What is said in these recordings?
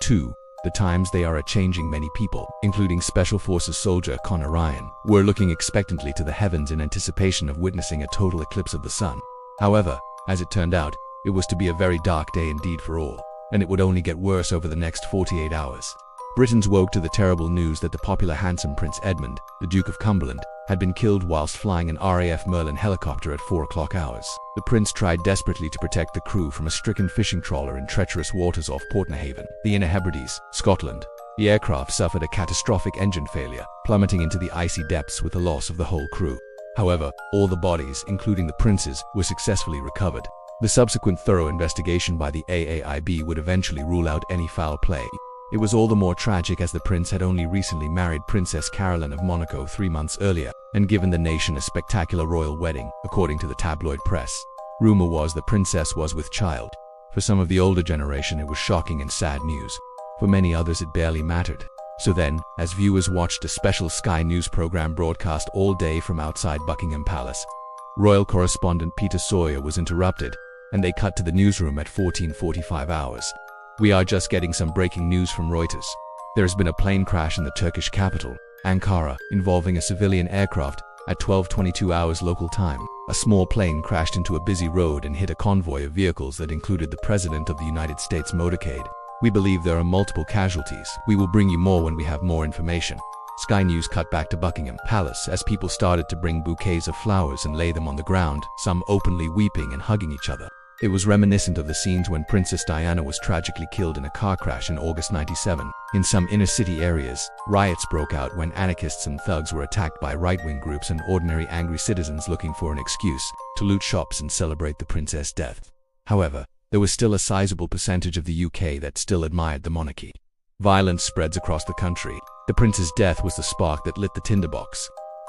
2. The times they are a-changing. Many people, including Special Forces soldier Conor Ryan, were looking expectantly to the heavens in anticipation of witnessing a total eclipse of the sun. However, as it turned out, it was to be a very dark day indeed for all, and it would only get worse over the next 48 hours. Britons woke to the terrible news that the popular handsome Prince Edmund, the Duke of Cumberland, had been killed whilst flying an RAF Merlin helicopter at 4 o'clock hours. The prince tried desperately to protect the crew from a stricken fishing trawler in treacherous waters off Portnahaven, the Inner Hebrides, Scotland. The aircraft suffered a catastrophic engine failure, plummeting into the icy depths with the loss of the whole crew. However, all the bodies, including the prince's, were successfully recovered. The subsequent thorough investigation by the AAIB would eventually rule out any foul play. It was all the more tragic as the prince had only recently married Princess Caroline of Monaco 3 months earlier, and given the nation a spectacular royal wedding, according to the tabloid press. Rumor was the princess was with child. For some of the older generation it was shocking and sad news. For many others it barely mattered. So then, as viewers watched a special Sky News program broadcast all day from outside Buckingham Palace, royal correspondent Peter Sawyer was interrupted, and they cut to the newsroom at 14:45 hours. "We are just getting some breaking news from Reuters. There has been a plane crash in the Turkish capital, Ankara, involving a civilian aircraft at 12:22 hours local time. A small plane crashed into a busy road and hit a convoy of vehicles that included the President of the United States motorcade. We believe there are multiple casualties. We will bring you more when we have more information." Sky News cut back to Buckingham Palace as people started to bring bouquets of flowers and lay them on the ground, some openly weeping and hugging each other. It was reminiscent of the scenes when Princess Diana was tragically killed in a car crash in August '97. In some inner-city areas, riots broke out when anarchists and thugs were attacked by right-wing groups and ordinary angry citizens looking for an excuse to loot shops and celebrate the princess' death. However, there was still a sizable percentage of the UK that still admired the monarchy. Violence spreads across the country. The prince's death was the spark that lit the tinderbox.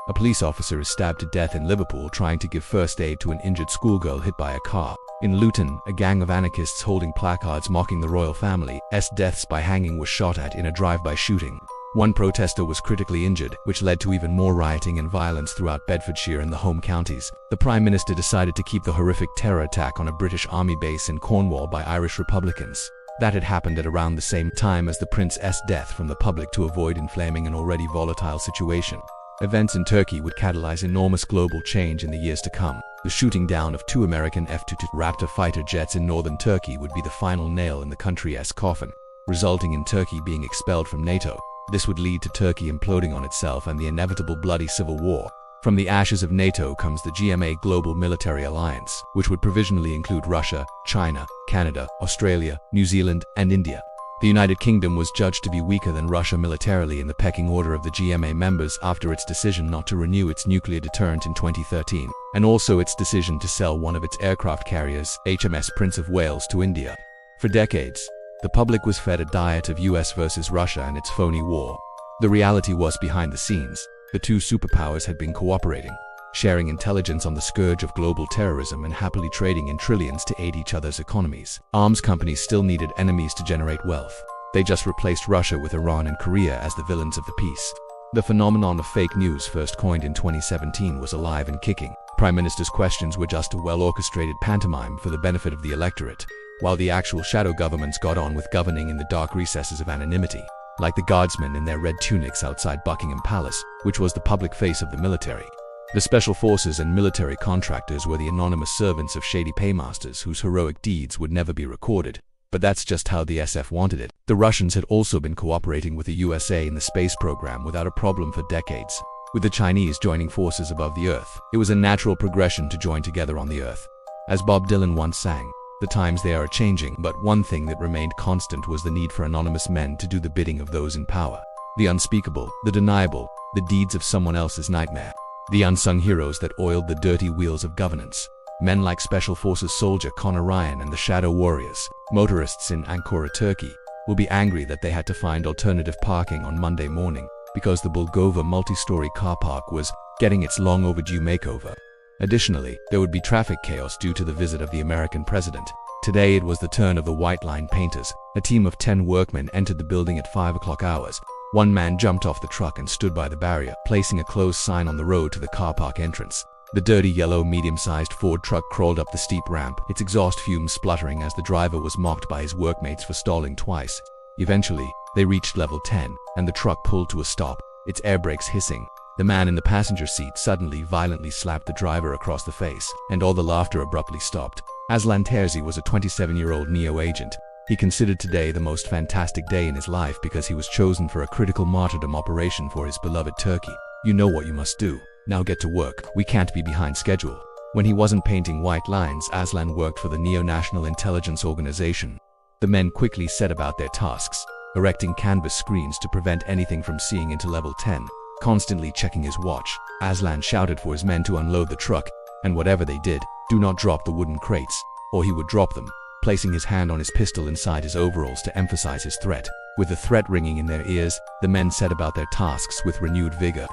A police officer is stabbed to death in Liverpool trying to give first aid to an injured schoolgirl hit by a car. In Luton, a gang of anarchists holding placards mocking the royal family's deaths by hanging was shot at in a drive-by shooting. One protester was critically injured, which led to even more rioting and violence throughout Bedfordshire and the home counties. The Prime Minister decided to keep the horrific terror attack on a British Army base in Cornwall by Irish Republicans. That had happened at around the same time as the prince's death from the public to avoid inflaming an already volatile situation. Events in Turkey would catalyze enormous global change in the years to come. The shooting down of 2 American F-22 Raptor fighter jets in northern Turkey would be the final nail in the country's coffin, resulting in Turkey being expelled from NATO. This would lead to Turkey imploding on itself and the inevitable bloody civil war. From the ashes of NATO comes the GMA Global Military Alliance, which would provisionally include Russia, China, Canada, Australia, New Zealand, and India. The United Kingdom was judged to be weaker than Russia militarily in the pecking order of the GMA members after its decision not to renew its nuclear deterrent in 2013, and also its decision to sell one of its aircraft carriers, HMS Prince of Wales, to India. For decades, the public was fed a diet of US versus Russia and its phony war. The reality was behind the scenes. The two superpowers had been cooperating, sharing intelligence on the scourge of global terrorism and happily trading in trillions to aid each other's economies. Arms companies still needed enemies to generate wealth. They just replaced Russia with Iran and Korea as the villains of the peace. The phenomenon of fake news, first coined in 2017, was alive and kicking. Prime Minister's questions were just a well-orchestrated pantomime for the benefit of the electorate, while the actual shadow governments got on with governing in the dark recesses of anonymity, like the guardsmen in their red tunics outside Buckingham Palace, which was the public face of the military. The special forces and military contractors were the anonymous servants of shady paymasters whose heroic deeds would never be recorded. But that's just how the SF wanted it. The Russians had also been cooperating with the USA in the space program without a problem for decades. With the Chinese joining forces above the Earth, it was a natural progression to join together on the Earth. As Bob Dylan once sang, "The times they are changing, but one thing that remained constant was the need for anonymous men to do the bidding of those in power. The unspeakable, the deniable, the deeds of someone else's nightmare. The unsung heroes that oiled the dirty wheels of governance. Men like Special Forces soldier Conor Ryan and the Shadow Warriors, motorists in Ankara, Turkey, will be angry that they had to find alternative parking on Monday morning because the Bulgova multi-story car park was getting its long overdue makeover. Additionally, there would be traffic chaos due to the visit of the American president. Today it was the turn of the White Line painters. A team of 10 workmen entered the building at 5 o'clock hours. One man jumped off the truck and stood by the barrier, placing a closed sign on the road to the car park entrance. The dirty yellow medium-sized Ford truck crawled up the steep ramp, its exhaust fumes spluttering as the driver was mocked by his workmates for stalling twice. Eventually, they reached level 10, and the truck pulled to a stop, its air brakes hissing. The man in the passenger seat suddenly violently slapped the driver across the face, and all the laughter abruptly stopped. Aslan Terzi was a 27-year-old Neo agent. He considered today the most fantastic day in his life because he was chosen for a critical martyrdom operation for his beloved Turkey. You know what you must do. Now get to work. We can't be behind schedule. When he wasn't painting white lines, Aslan worked for the Neo-National Intelligence Organization. The men quickly set about their tasks, erecting canvas screens to prevent anything from seeing into level 10. Constantly checking his watch, Aslan shouted for his men to unload the truck, and whatever they did, do not drop the wooden crates, or he would drop them, placing his hand on his pistol inside his overalls to emphasize his threat. With the threat ringing in their ears, the men set about their tasks with renewed vigor.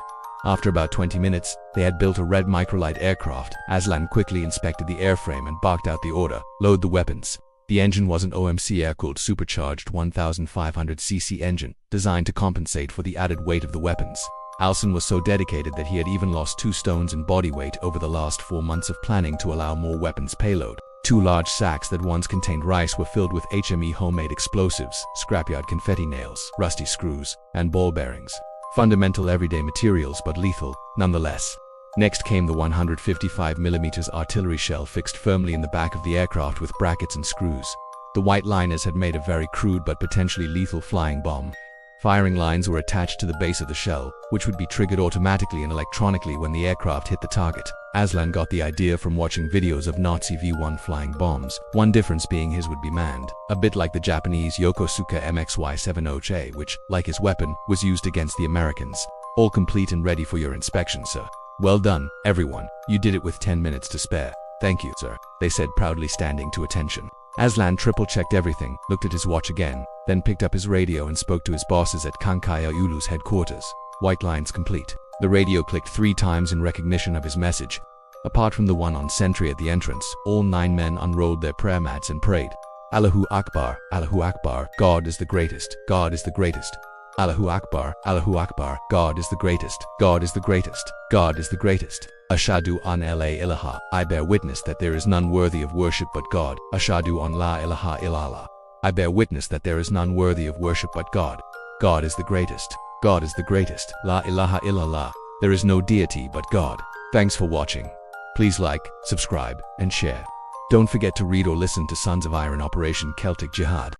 After about 20 minutes, they had built a red microlight aircraft. Aslan quickly inspected the airframe and barked out the order, load the weapons. The engine was an OMC air-cooled supercharged 1500cc engine, designed to compensate for the added weight of the weapons. Alson was so dedicated that he had even lost 2 stones in body weight over the last 4 months of planning to allow more weapons payload. 2 large sacks that once contained rice were filled with HME homemade explosives, scrapyard confetti nails, rusty screws, and ball bearings. Fundamental everyday materials but lethal, nonetheless. Next came the 155mm artillery shell fixed firmly in the back of the aircraft with brackets and screws. The white liners had made a very crude but potentially lethal flying bomb. Firing lines were attached to the base of the shell, which would be triggered automatically and electronically when the aircraft hit the target. Aslan got the idea from watching videos of Nazi V-1 flying bombs, one difference being his would be manned, a bit like the Japanese Yokosuka MXY-70J, which, like his weapon, was used against the Americans. All complete and ready for your inspection, sir. Well done, everyone. You did it with 10 minutes to spare. Thank you, sir, they said proudly, standing to attention. Aslan triple-checked everything, looked at his watch again, then picked up his radio and spoke to his bosses at Kankaya Ulu's headquarters. White lines complete. The radio clicked 3 times in recognition of his message. Apart from the one on sentry at the entrance, all 9 men unrolled their prayer mats and prayed. Allahu Akbar, Allahu Akbar, God is the greatest, God is the greatest. Allahu Akbar, Allahu Akbar, God is the greatest, God is the greatest, God is the greatest. Ashadu an la ilaha, I bear witness that there is none worthy of worship but God. Ashadu an la ilaha illallah. I bear witness that there is none worthy of worship but God. God is the greatest. God is the greatest. La ilaha illallah. There is no deity but God. Thanks for watching. Please like, subscribe, and share. Don't forget to read or listen to Sons of Eirinn Operation Celtic Jihad.